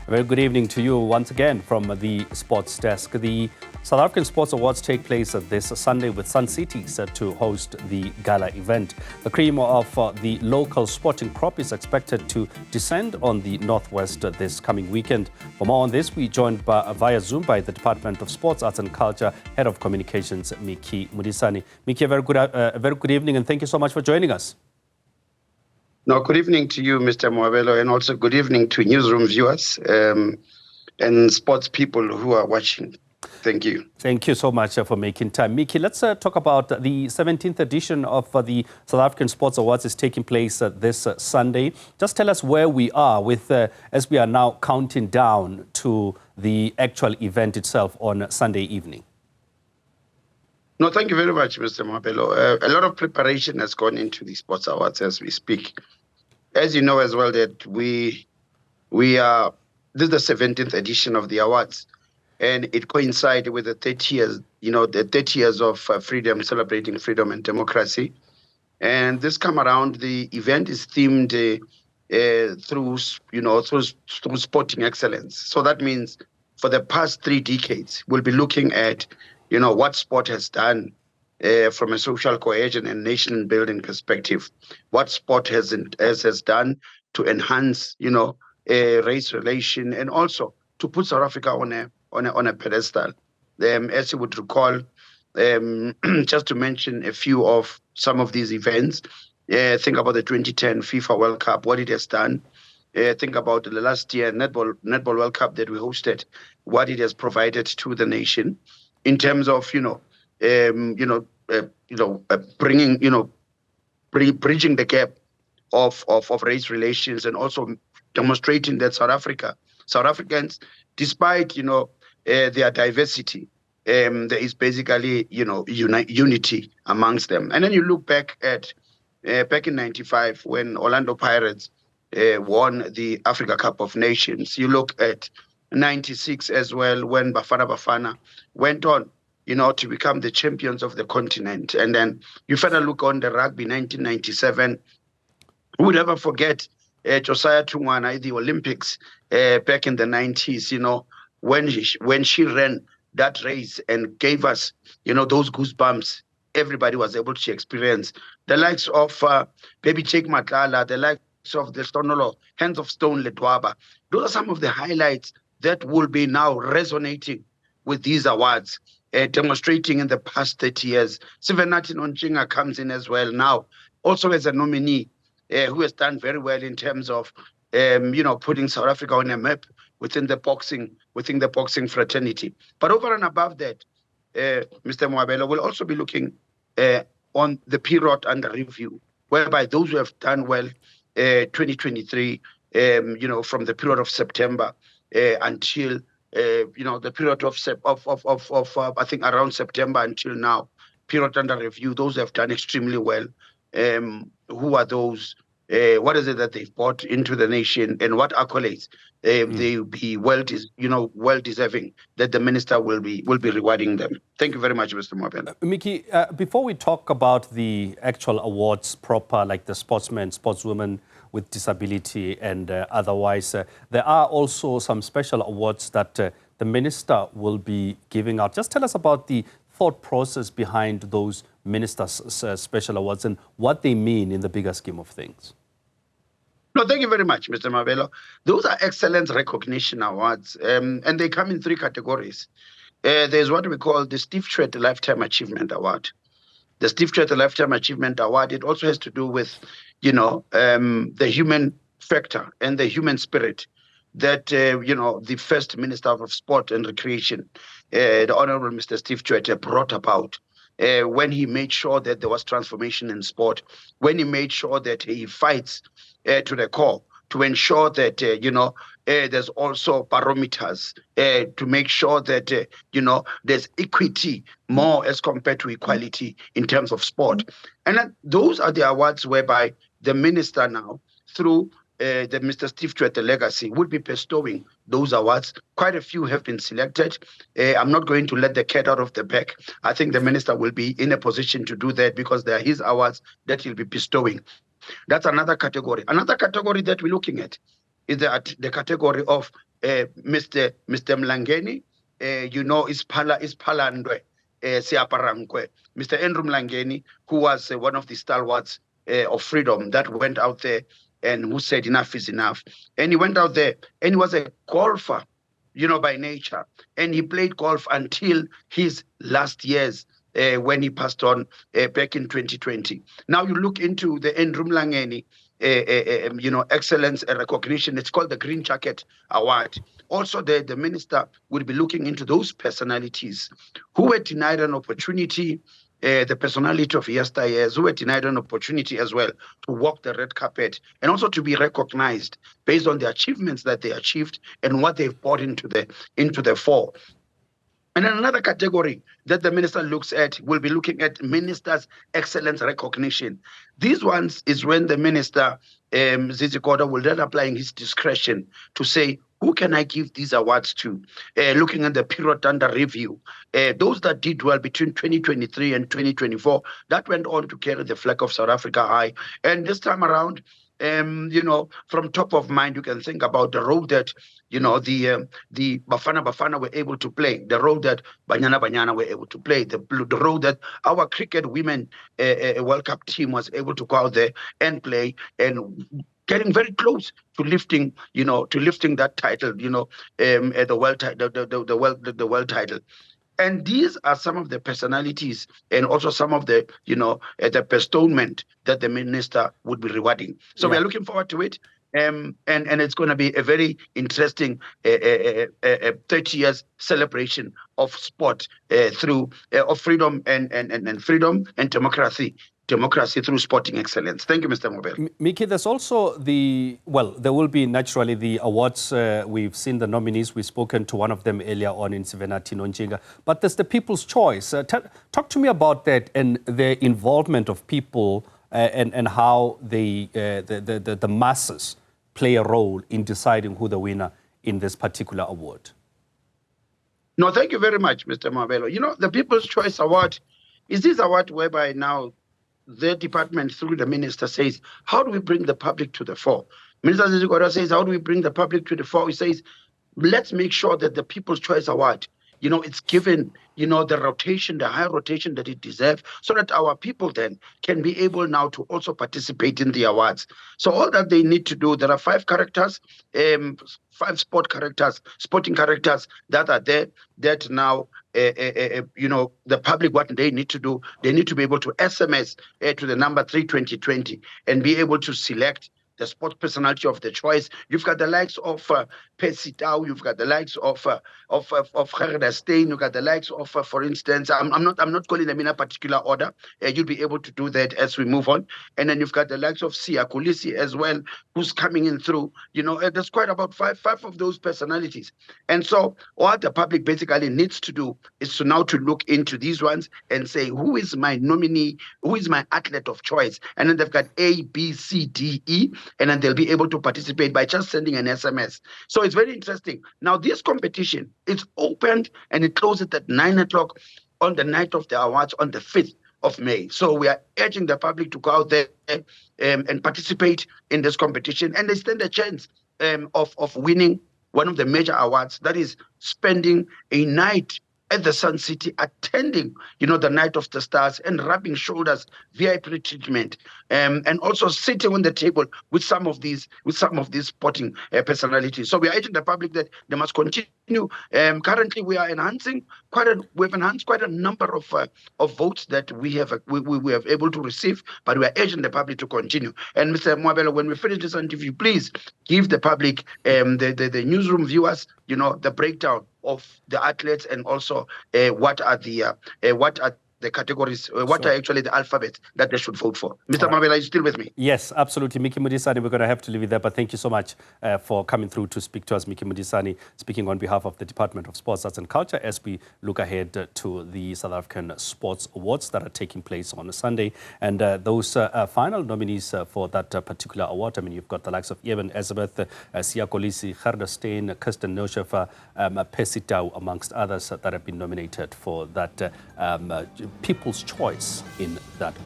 A very good evening to you once again from the Sports Desk. The South African Sports Awards take place this Sunday with Sun City set to host the gala event. The cream of the local sporting crop is expected to descend on the Northwest this coming weekend. For more on this, we joined via Zoom by the Department of Sports, Arts and Culture, Head of Communications, Modisane. Miki, a very good evening and thank you so much for joining us. No, good evening to you, Mr. Moabelo, and also good evening to Newzroom viewers and sports people who are watching. Thank you. Thank you so much for making time. Miki, let's talk about the 17th edition of the South African Sports Awards is taking place this Sunday. Just tell us where we are with as we are now counting down to the actual event itself on Sunday evening. No, thank you very much, Mr. Moabelo. A lot of preparation has gone into the Sports Awards as we speak. As you know as well that we are, this is the 17th edition of the awards, and it coincides with the 30 years, the 30 years of freedom, celebrating freedom and democracy. And this come around, the event is themed through sporting excellence. So that means for the past 3 decades, we'll be looking at what sport has done from a social cohesion and nation building perspective, what sport has done to enhance, race relation and also to put South Africa on a pedestal. As you would recall, just to mention a few of some of these events, think about the 2010 FIFA World Cup, what it has done. Think about the last year Netball World Cup that we hosted, what it has provided to the nation in terms of bringing bridging the gap of race relations and also demonstrating that South Africans, despite their diversity, there is basically unity amongst them. And then you look back at back in '95 when Orlando Pirates won the Africa Cup of Nations. You look at '96 as well when Bafana went on to become the champions of the continent. And then you further look on the rugby 1997. Who would ever forget Josiah Tungwana at the Olympics back in the 90s, when she ran that race and gave us, those goosebumps everybody was able to experience. The likes of Baby Jake Matlala, the likes of the Stonolo, Hands of Stone Letwaba. Those are some of the highlights that will be now resonating with these awards, demonstrating in the past 30 years. Sivenati Nonchinga comes in as well now, also as a nominee who has done very well in terms of, putting South Africa on a map within the boxing fraternity. But over and above that, Mr. Moabelo will also be looking on the period under review, whereby those who have done well 2023, from the period of September until the period of I think around September until now, period under review, those who have done extremely well. Who are those? What is it that they've brought into the nation, and what accolades they'll be well deserving that the minister will be rewarding them. Thank you very much, Mr. Moabelo. Miki, before we talk about the actual awards proper, like the sportsmen, sportswomen with disability and otherwise, there are also some special awards that the minister will be giving out. Just tell us about the thought process behind those ministers' special awards and what they mean in the bigger scheme of things. No, thank you very much, Mr. Moabelo. Those are excellence recognition awards, and they come in 3 categories. There's what we call the Steve Tshwete Lifetime Achievement Award. The Steve Tshwete Lifetime Achievement Award, it also has to do with, the human factor and the human spirit that, the first Minister of Sport and Recreation, the Honorable Mr. Steve Tshwete, brought about when he made sure that there was transformation in sport, when he made sure that he fights to the core to ensure that, there's also barometers to make sure that, there's equity more as compared to equality in terms of sport. And then those are the awards whereby the minister now, through the Mr. Steve Tshwete legacy, would be bestowing those awards. Quite a few have been selected. I'm not going to let the cat out of the bag. I think the minister will be in a position to do that because they are his awards that he'll be bestowing. That's another category. Another category that we're looking at is the category of Mr. Mlangeni, is Palandwe, Siaparankwe. Mr. Andrew Mlangeni, who was one of the stalwarts of freedom that went out there and who said enough is enough. And he went out there and he was a golfer, by nature. And he played golf until his last years when he passed on back in 2020. Now you look into the Andrew Mlangeni, excellence recognition. It's called the Green Jacket Award. Also, the minister will be looking into those personalities who were denied an opportunity, the personality of yesteryears who were denied an opportunity as well to walk the red carpet and also to be recognized based on the achievements that they achieved and what they've brought into the fore. And then another category that the minister looks at will be looking at ministers' excellence recognition. These ones is when the minister, Zizi Kodwa, will then applying his discretion to say, who can I give these awards to? Looking at the period under review, those that did well between 2023 and 2024, that went on to carry the flag of South Africa high. And this time around, from top of mind, you can think about the role that, the Bafana were able to play, the role that Banyana were able to play, the role that our cricket women World Cup team was able to go out there and play, and getting very close to lifting, that title, the world title. And these are some of the personalities and also some of the, the bestowment that the minister would be rewarding. So we are looking forward to it. And it's going to be a very interesting 30 years celebration of sport through of freedom and freedom and democracy through sporting excellence. Thank you, Mr. Mobelo. Mickey, there's also there will be naturally the awards. We've seen the nominees. We've spoken to one of them earlier on in Sivenati Nonjinga. But there's the People's Choice. Talk to me about that and the involvement of people and how the masses play a role in deciding who the winner in this particular award. No, thank you very much, Mr. Mobelo. The People's Choice Award is this award whereby now the department through the minister says, how do we bring the public to the fore? Minister Zizi Kodwa says, how do we bring the public to the fore? He says, let's make sure that the People's Choice Award, it's given, the rotation, the high rotation that it deserves, so that our people then can be able now to also participate in the awards. So all that they need to do, there are 5 characters, 5 sporting characters that are there that now, the public, what they need to do, they need to be able to SMS to the number 32020 and be able to select the sports personality of the choice. You've got the likes of Percy Tau, you've got the likes of Gerda Steyn, you've got the likes of, for instance, I'm not calling them in a particular order. You'll be able to do that as we move on. And then you've got the likes of Sia Kolisi as well, who's coming in through. There's quite about five of those personalities. And so what the public basically needs to do is to now to look into these ones and say, who is my nominee? Who is my athlete of choice? And then they've got A, B, C, D, E. And then they'll be able to participate by just sending an SMS. So it's very interesting. Now, this competition, it's opened and it closes at 9 o'clock on the night of the awards on the 5th of May. So we are urging the public to go out there and participate in this competition. And they stand a chance of winning one of the major awards, that is spending a night at the Sun City, attending, the Night of the Stars and rubbing shoulders, VIP treatment, and also sitting on the table with some of these sporting personalities. So we are urging the public that they must continue. Currently, we are we've enhanced quite a number of votes that we have able to receive, but we are urging the public to continue. And Mr. Mwabelo, when we finish this interview, please give the public, the newsroom viewers, the breakdown of the athletes and also what are the categories, what are actually the alphabets that they should vote for. Mr. Mabela, are you still with me? Yes, absolutely. Mickey Modisane, we're going to have to leave it there, but thank you so much for coming through to speak to us. Mickey Modisane, speaking on behalf of the Department of Sports, Arts and Culture as we look ahead to the South African Sports Awards that are taking place on Sunday. And those final nominees for that particular award, you've got the likes of Eben Elizabeth, Sia Kolisi, Gerda Steyn, Kirsten Noshofa, Percy Tau, amongst others that have been nominated for that People's Choice in that